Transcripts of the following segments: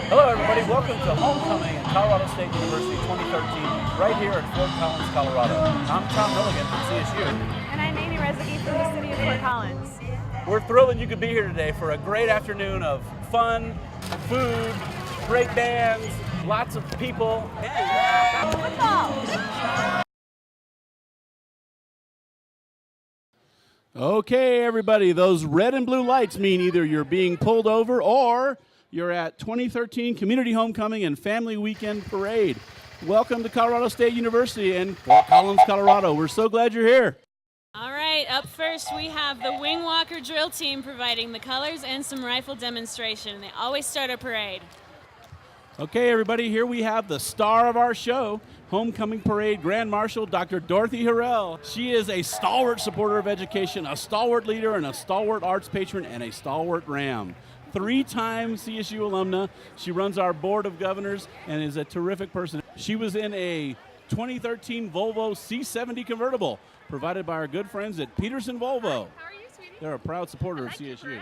Hello everybody, welcome to Homecoming at Colorado State University 2013, right here at Fort Collins, Colorado. I'm Tom Milligan from CSU. And I'm Amy Rezeki from the city of Fort Collins. We're thrilled that you could be here today for a great afternoon of fun, food, great bands, lots of people. Football! Okay, everybody, those red and blue lights mean either you're being pulled over or you're at 2013 Community Homecoming and Family Weekend Parade. Welcome to Colorado State University in Fort Collins, Colorado. We're so glad you're here. All right, up first we have the Wing Walker drill team providing the colors and some rifle demonstration. They always start a parade. Okay, everybody, here we have the star of our show, Homecoming Parade Grand Marshal, Dr. Dorothy Jurrell. She is a stalwart supporter of education, a stalwart leader, and a stalwart arts patron, and a stalwart ram. 3-time CSU alumna. She runs our board of governors and is a terrific person. She was in a 2013 Volvo C70 convertible provided by our good friends at Peterson Volvo. How are you, sweetie? They're a proud supporter of CSU.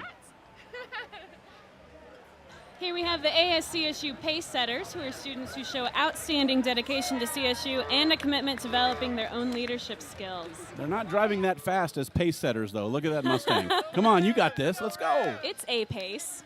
Here we have the ASCSU Pace Setters, who are students who show outstanding dedication to CSU and a commitment to developing their own leadership skills. They're not driving that fast as pace setters, though. Look at that Mustang. Come on, you got this. Let's go. It's a pace.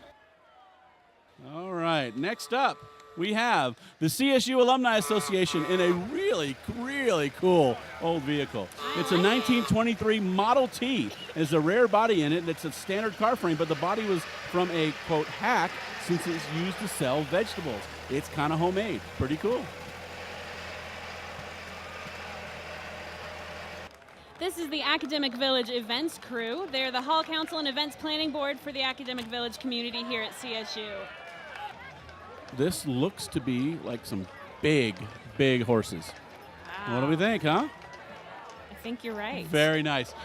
All right, next up, we have the CSU Alumni Association in a really, really cool old vehicle. It's a 1923 Model T. There's a rare body in it, and it's a standard car frame, but the body was from a, quote, hack, since it's used to sell vegetables. It's kind of homemade. Pretty cool. This is the Academic Village Events crew. They're the Hall Council and Events Planning Board for the Academic Village community here at CSU. This looks to be like some big, big horses. Wow. What do we think, huh? I think you're right. Very nice.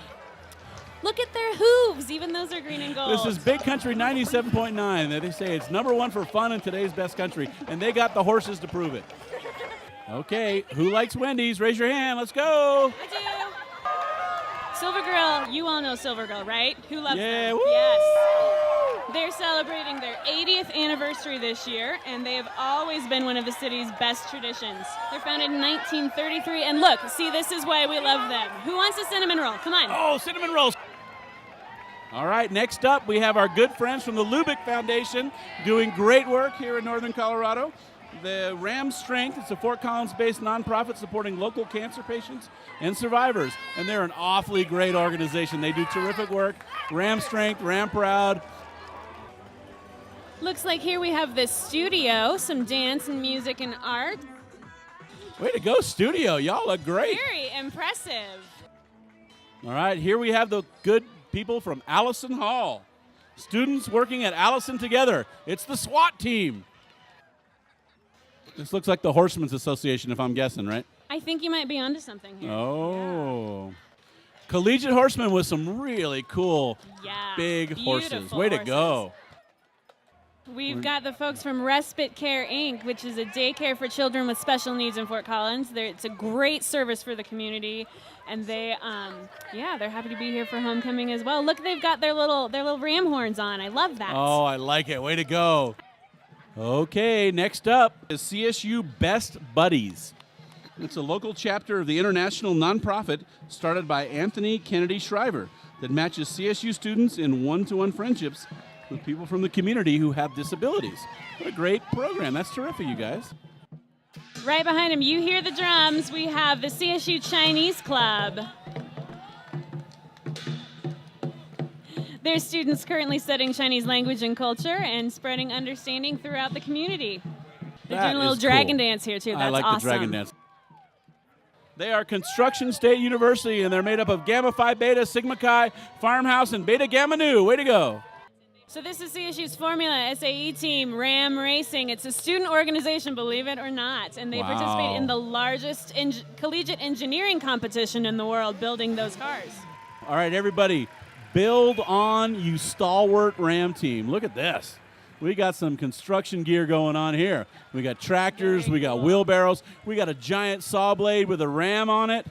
Look at their hooves. Even those are green and gold. This is Big Country 97.9. They say it's #1 for fun in today's best country, and they got the horses to prove it. Okay, who likes Wendy's? Raise your hand. Let's go. I do. Silver Girl, you all know Silver Girl, right? Who loves them? Woo! Yes. They're celebrating their 80th anniversary this year, and they have always been one of the city's best traditions. They're founded in 1933, and look, see, this is why we love them. Who wants a cinnamon roll? Come on. Oh, cinnamon rolls. All right, next up, we have our good friends from the Lubick Foundation doing great work here in northern Colorado. The Ram Strength, it's a Fort Collins-based nonprofit supporting local cancer patients and survivors, and they're an awfully great organization. They do terrific work. Ram Strength, Ram Proud. Looks like here we have the studio, some dance and music and art. Way to go, studio. Y'all look great. Very impressive. All right, here we have the good people from Allison Hall. Students working at Allison together. It's the SWAT team. This looks like the Horsemen's Association, if I'm guessing, right? I think you might be onto something here. Oh. Yeah. Collegiate horsemen with some really cool, big horses. Beautiful Way to horses. go. We've got the folks from Respite Care Inc., which is a daycare for children with special needs in Fort Collins. It's a great service for the community, and they're happy to be here for homecoming as well. Look, they've got their little ram horns on. I love that. Oh, I like it. Way to go. Okay, next up is CSU Best Buddies. It's a local chapter of the international nonprofit started by Anthony Kennedy Shriver that matches CSU students in one-to-one friendships with people from the community who have disabilities. What a great program. That's terrific, you guys. Right behind him, you hear the drums. We have the Csu Chinese Club. Their students currently studying Chinese language and culture and spreading understanding throughout the community. They're doing a little dragon dance here, too. That's I like awesome. the dragon dance. They are Construction State University, and they're made up of Gamma Phi Beta, Sigma Chi, Farmhouse, and Beta Gamma Nu. Way to go. So this is CSU's Formula SAE team, Ram Racing. It's a student organization, believe it or not, and they participate in the largest collegiate engineering competition in the world, building those cars. All right, everybody, build on, you stalwart Ram team. Look at this. We got some construction gear going on here. We got tractors, we got wheelbarrows, we got a giant saw blade with a ram on it.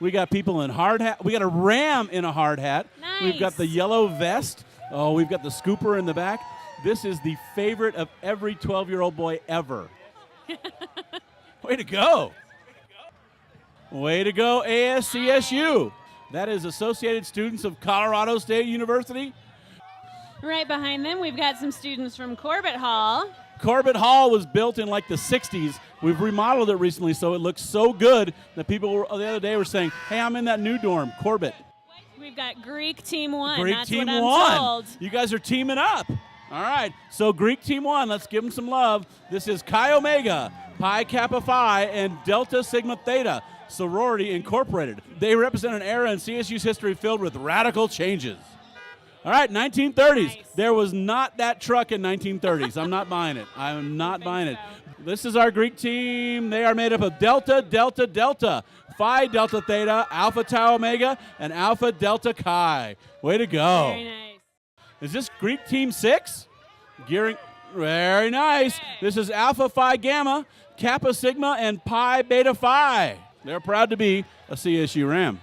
We got people in hard hat. We got a ram in a hard hat. Nice. We've got the yellow vest. Oh, we've got the scooper in the back. This is the favorite of every 12-year-old boy ever. Way to go. Way to go, ASCSU. That is Associated Students of Colorado State University. Right behind them, we've got some students from Corbett Hall. Corbett Hall was built in like the 60s. We've remodeled it recently, so it looks so good that people the other day were saying, hey, I'm in that new dorm, Corbett. We've got Greek Team 1. Greek That's Team what I'm 1. told. You guys are teaming up. All right, so Greek Team 1, let's give them some love. This is Chi Omega, Pi Kappa Phi, and Delta Sigma Theta, Sorority Incorporated. They represent an era in CSU's history filled with radical changes. All right, 1930s. Nice. There was not that truck in 1930s. I'm not buying it. I'm not buying it. This is our Greek team. They are made up of Delta, Delta, Delta, Phi Delta Theta, Alpha Tau Omega, and Alpha Delta Chi. Way to go. Very nice. Is this Greek Team 6? Gearing. Very nice. This is Alpha Phi Gamma, Kappa Sigma, and Pi Beta Phi. They're proud to be a CSU Ram.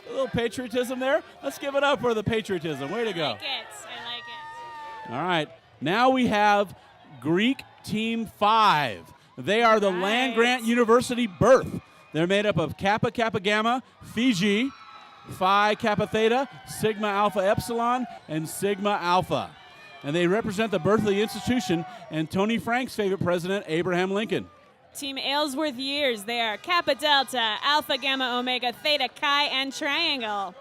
A little patriotism there. Let's give it up for the patriotism. Way to go. I like it. All right. Now we have Greek Team 5. They are the Nice. land-grant university birth. They're made up of Kappa Kappa Gamma, Fiji, Phi Kappa Theta, Sigma Alpha Epsilon, and Sigma Alpha. And they represent the birth of the institution and Tony Frank's favorite president, Abraham Lincoln. Team Aylesworth years. They are Kappa Delta, Alpha Gamma Omega, Theta Chi, and Triangle.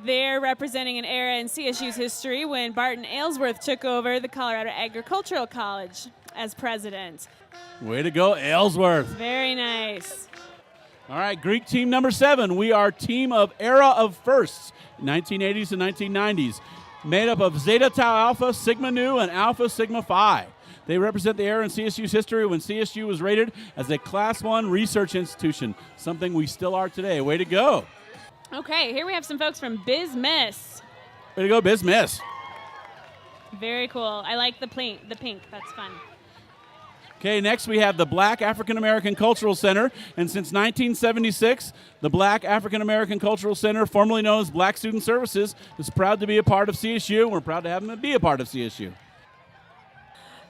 They're representing an era in CSU's history when Barton Aylesworth took over the Colorado Agricultural College as president. Way to go, Aylesworth. Very nice. All right, Greek team number 7. We are team of era of firsts, 1980s and 1990s, made up of Zeta Tau Alpha, Sigma Nu, and Alpha Sigma Phi. They represent the era in CSU's history when CSU was rated as a Class 1 research institution, something we still are today. Way to go. Okay, here we have some folks from Biz Miss. Way to go, Biz Miss. Very cool. I like the pink. That's fun. Okay, next we have the Black African American Cultural Center, and since 1976, the Black African American Cultural Center, formerly known as Black Student Services, is proud to be a part of CSU. We're proud to have them be a part of CSU.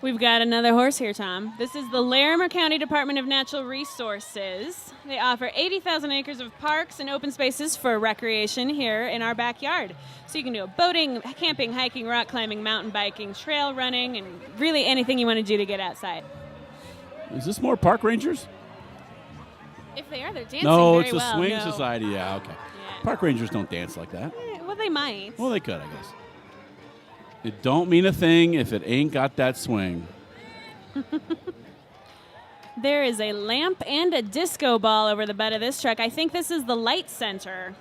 We've got another horse here, Tom. This is the Larimer County Department of Natural Resources. They offer 80,000 acres of parks and open spaces for recreation here in our backyard. So you can do boating, camping, hiking, rock climbing, mountain biking, trail running, and really anything you want to do to get outside. Is this more park rangers? If they are, they're dancing No, very it's a well. swing No. society. Yeah, okay. Yeah. Park rangers don't dance like that. Well, they might. Well, they could, I guess. It don't mean a thing if it ain't got that swing. There is a lamp and a disco ball over the bed of this truck. I think this is the Light Center.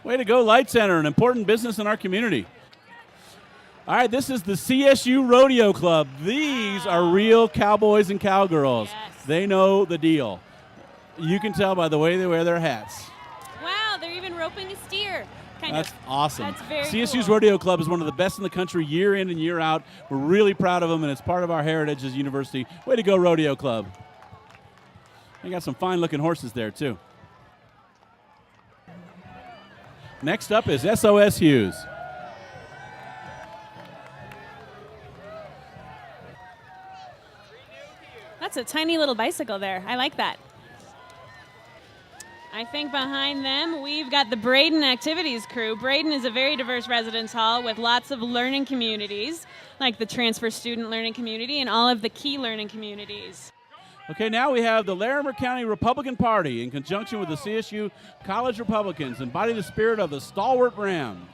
Way to go, Light Center, an important business in our community. All right, this is the CSU Rodeo Club. These are real cowboys and cowgirls. Yes. They know the deal. You can tell by the way they wear their hats. Wow, they're even roping a steer. That's awesome. That's very CSU's cool. Rodeo Club is one of the best in the country year in and year out. We're really proud of them, and it's part of our heritage as a university. Way to go, Rodeo Club. They got some fine-looking horses there, too. Next up is SOS Hughes. That's a tiny little bicycle there. I like that. I think behind them, we've got the Braden Activities crew. Braden is a very diverse residence hall with lots of learning communities, like the transfer student learning community and all of the key learning communities. Okay, now we have the Larimer County Republican Party in conjunction with the CSU College Republicans embody the spirit of the stalwart Ram.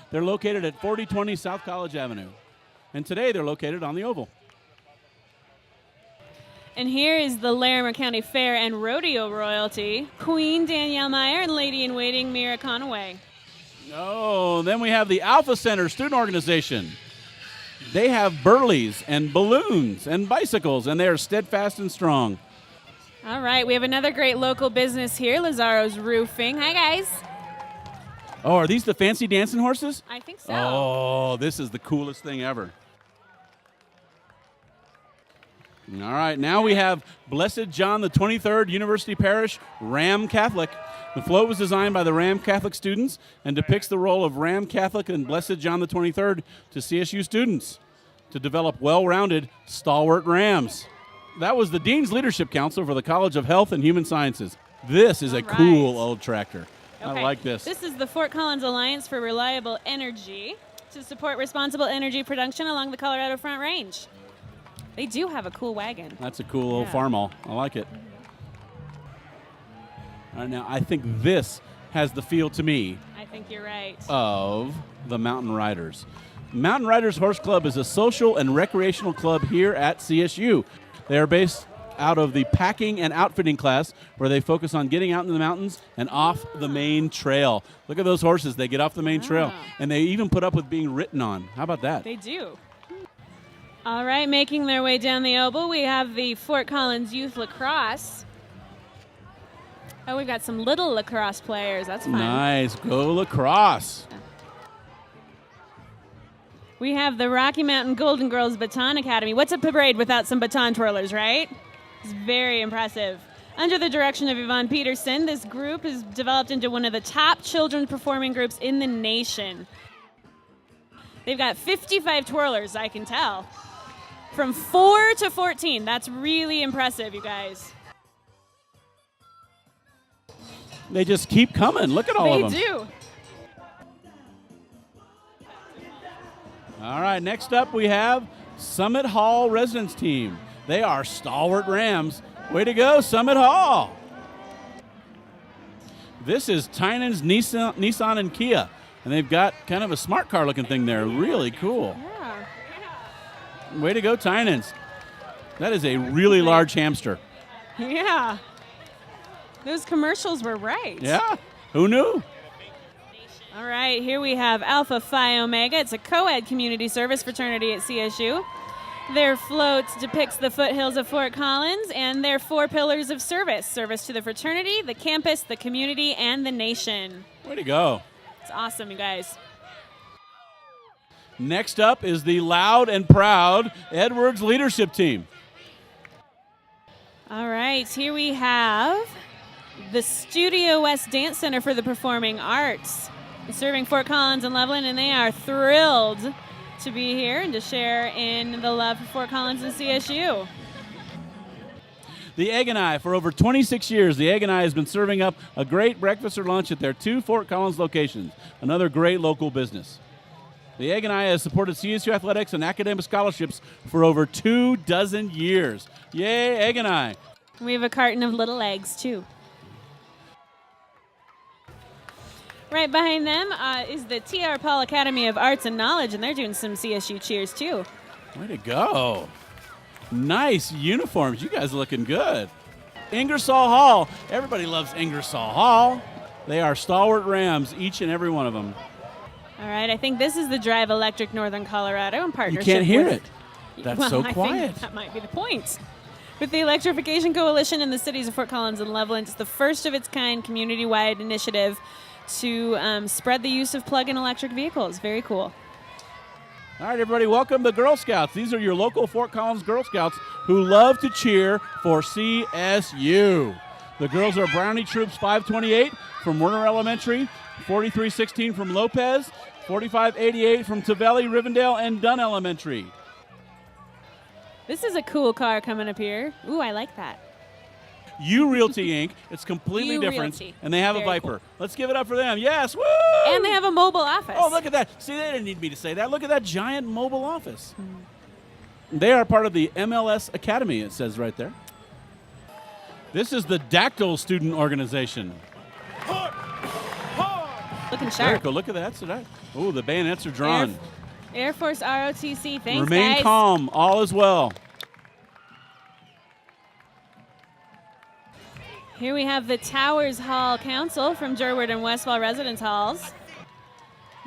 They're located at 4020 South College Avenue, and today they're located on the Oval. And here is the Larimer County Fair and Rodeo royalty, Queen Danielle Meyer and Lady-in-Waiting Mira Conaway. Oh, then we have the Alpha Center Student Organization. They have burleys and balloons and bicycles, and they are steadfast and strong. All right, we have another great local business here, Lazzaro's Roofing. Hi, guys. Oh, are these the fancy dancing horses? I think so. Oh, this is the coolest thing ever. All right, now we have Blessed John the 23rd University Parish Ram Catholic. The float was designed by the Ram Catholic students and depicts the role of Ram Catholic and Blessed John the 23rd to CSU students to develop well-rounded, stalwart Rams. That was the Dean's Leadership Council for the College of Health and Human Sciences. This is a cool old tractor. Okay. I like this. This is the Fort Collins Alliance for Reliable Energy to support responsible energy production along the Colorado Front Range. They do have a cool wagon. That's a cool old farmall. I like it. All right, now, I think this has the feel to me I think you're right. of the Mountain Riders. Mountain Riders Horse Club is a social and recreational club here at CSU. They are based out of the packing and outfitting class where they focus on getting out into the mountains and off the main trail. Look at those horses. They get off the main trail, and they even put up with being ridden on. How about that? They do. All right, making their way down the oval, we have the Fort Collins Youth Lacrosse. Oh, we've got some little lacrosse players. That's fun. Nice. Go Lacrosse. We have the Rocky Mountain Golden Girls Baton Academy. What's a parade without some baton twirlers, right? It's very impressive. Under the direction of Yvonne Peterson, this group has developed into one of the top children's performing groups in the nation. They've got 55 twirlers, I can tell. From 4 to 14. That's really impressive, you guys. They just keep coming. Look at all of them. They do. All right, next up we have Summit Hall Residence Team. They are stalwart Rams. Way to go, Summit Hall. This is Tynan's Nissan and Kia, and they've got kind of a smart car looking thing there. Really cool. Yeah. Way to go, Tynan's. That is a really large hamster. Yeah. Those commercials were right. Yeah, who knew? All right, here we have Alpha Phi Omega. It's a co-ed community service fraternity at CSU. Their float depicts the foothills of Fort Collins and their 4 pillars of service. Service to the fraternity, the campus, the community, and the nation. Way to go. It's awesome, you guys. Next up is the loud and proud Edwards Leadership Team. All right, here we have the Studio West Dance Center for the Performing Arts, serving Fort Collins and Loveland, and they are thrilled to be here and to share in the love for Fort Collins and CSU. The Egg and I, for over 26 years, the Egg and I has been serving up a great breakfast or lunch at their 2 Fort Collins locations, another great local business. The Egg and I has supported CSU athletics and academic scholarships for over 24 years. Yay, Egg and I. We have a carton of little eggs, too. Right behind them is the T.R. Paul Academy of Arts and Knowledge, and they're doing some CSU cheers, too. Way to go. Nice uniforms. You guys are looking good. Ingersoll Hall. Everybody loves Ingersoll Hall. They are stalwart Rams, each and every one of them. All right, I think this is the Drive Electric Northern Colorado in You partnership can't hear with, it. That's well, so I quiet. think that might be the point. With the Electrification Coalition in the cities of Fort Collins and Loveland, it's the first of its kind community-wide initiative to spread the use of plug-in electric vehicles. Very cool. All right, everybody, welcome the Girl Scouts. These are your local Fort Collins Girl Scouts who love to cheer for CSU. The girls are Brownie Troops 528 from Werner Elementary, 4316 from Lopez, 4588 from Tavelli, Rivendell, and Dunn Elementary. This is a cool car coming up here. Ooh, I like that. U Realty Inc. It's completely U different, Realty. and they have Very a Viper. cool. Let's give it up for them. Yes, woo! And they have a mobile office. Oh, look at that. See, they didn't need me to say that. Look at that giant mobile office. They are part of the MLS Academy, it says right there. This is the Dactyl Student Organization. Looking Very sharp. cool. Look at that. Oh, the bayonets are drawn. Air Force ROTC. Thanks, Remain guys. calm. All is well. Here we have the Towers Hall Council from Jurrell and Westfall Residence Halls.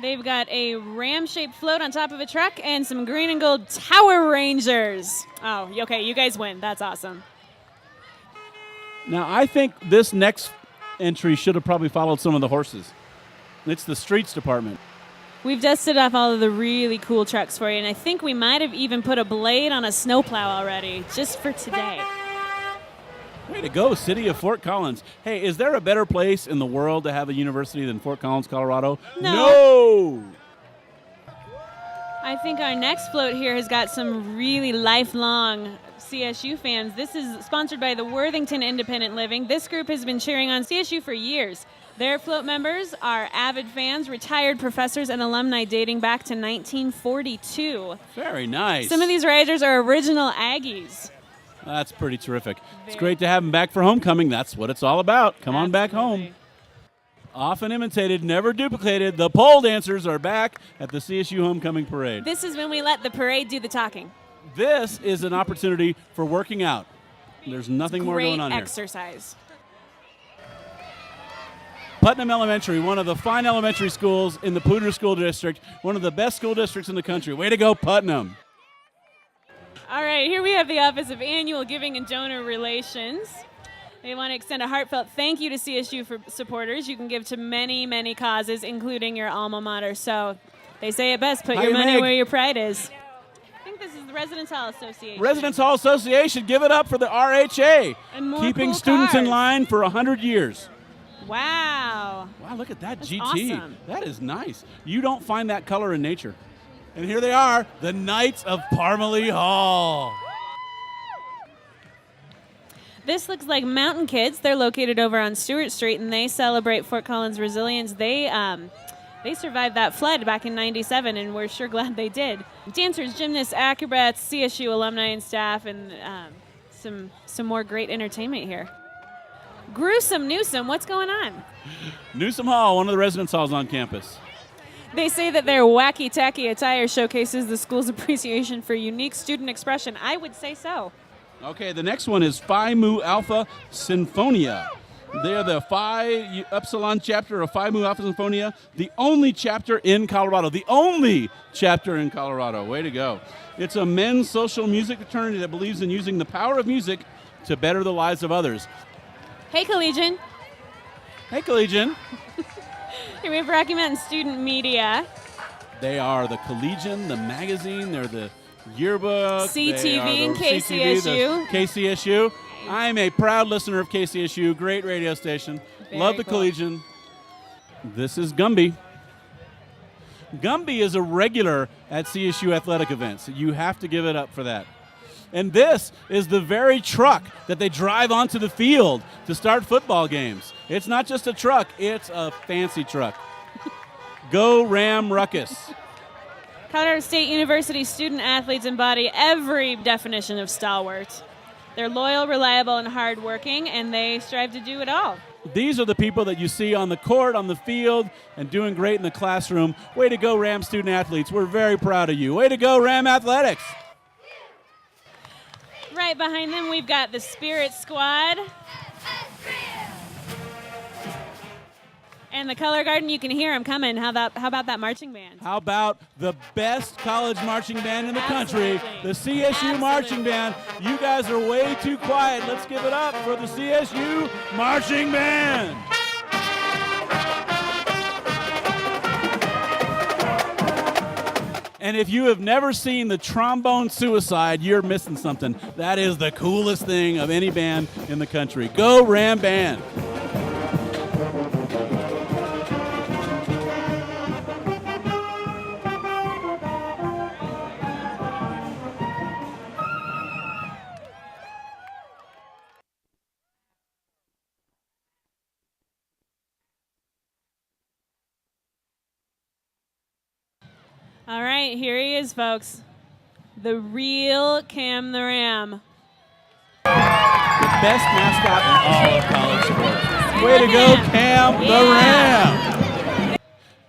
They've got a ram-shaped float on top of a truck and some green and gold Tower Rangers. Oh, okay, you guys win. That's awesome. Now, I think this next entry should have probably followed some of the horses. It's the streets department. We've dusted off all of the really cool trucks for you, and I think we might have even put a blade on a snowplow already, just for today. Way to go, City of Fort Collins. Hey, is there a better place in the world to have a university than Fort Collins, Colorado? No! I think our next float here has got some really lifelong CSU fans. This is sponsored by the Worthington Independent Living. This group has been cheering on CSU for years. Their float members are avid fans, retired professors, and alumni dating back to 1942. Very nice. Some of these riders are original Aggies. That's pretty terrific. It's great to have them back for homecoming. That's what it's all about. Come on back home. Often imitated, never duplicated, the pole dancers are back at the CSU Homecoming Parade. This is when we let the parade do the talking. This is an opportunity for working out. There's nothing more going on Great here. exercise. Putnam Elementary, one of the fine elementary schools in the Pooter School District, one of the best school districts in the country. Way to go, Putnam. All right, here we have the Office of Annual Giving and Donor Relations. They want to extend a heartfelt thank you to CSU for supporters. You can give to many, many causes, including your alma mater. So they say it best, put your money where your pride is. I think this is the Residence Hall Association. Residence Hall Association, give it up for the RHA. And more keeping cool students in cars. line for 100 years. Wow. Wow, look at that That's GT. awesome. That is nice. You don't find that color in nature. And here they are, the Knights of Parmalee Hall. This looks like Mountain Kids. They're located over on Stewart Street, and they celebrate Fort Collins resilience. They survived that flood back in '97, and we're sure glad they did. Dancers, gymnasts, acrobats, CSU alumni and staff, and some more great entertainment here. Gruesome Newsome, what's going on? Newsome Hall, one of the residence halls on campus. They say that their wacky-tacky attire showcases the school's appreciation for unique student expression. I would say so. Okay, the next one is Phi Mu Alpha Sinfonia. They are the Phi Epsilon chapter of Phi Mu Alpha Sinfonia, the only chapter in Colorado. The only chapter in Colorado. Way to go. It's a men's social music fraternity that believes in using the power of music to better the lives of others. Hey, Collegian. Hey, Collegian. Here we have Rocky Mountain Student Media. They are the Collegian, the magazine, they're the yearbook. CTV and CTV, KCSU. KCSU. I'm a proud listener of KCSU, great radio station. Love the cool. Collegian. This is Gumby. Gumby is a regular at CSU athletic events. You have to give it up for that. And this is the very truck that they drive onto the field to start football games. It's not just a truck, it's a fancy truck. Go Ram Ruckus. Colorado State University student athletes embody every definition of stalwart. They're loyal, reliable, and hardworking, and they strive to do it all. These are the people that you see on the court, on the field, and doing great in the classroom. Way to go, Ram student athletes. We're very proud of you. Way to go, Ram Athletics. Right behind them, we've got the Spirit Squad. And the Color Garden, you can hear them coming. How about that marching band? How about the best college marching band in the country, Absolutely. the CSU Marching Band. You guys are way too quiet. Let's give it up for the CSU Marching Band. And if you have never seen the trombone suicide, you're missing something. That is the coolest thing of any band in the country. Go Ram Band. All right, here he is, folks. The real Cam the Ram. The best mascot in all of college sports. Way to go, Cam the Ram.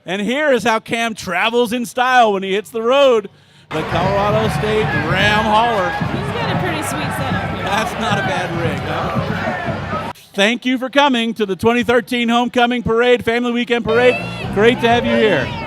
And here is how Cam travels in style when he hits the road. The Colorado State Ram Hauler. He's got a pretty sweet setup here. That's not a bad rig, huh? Thank you for coming to the 2013 Homecoming Parade, Family Weekend Parade. Great to have you here.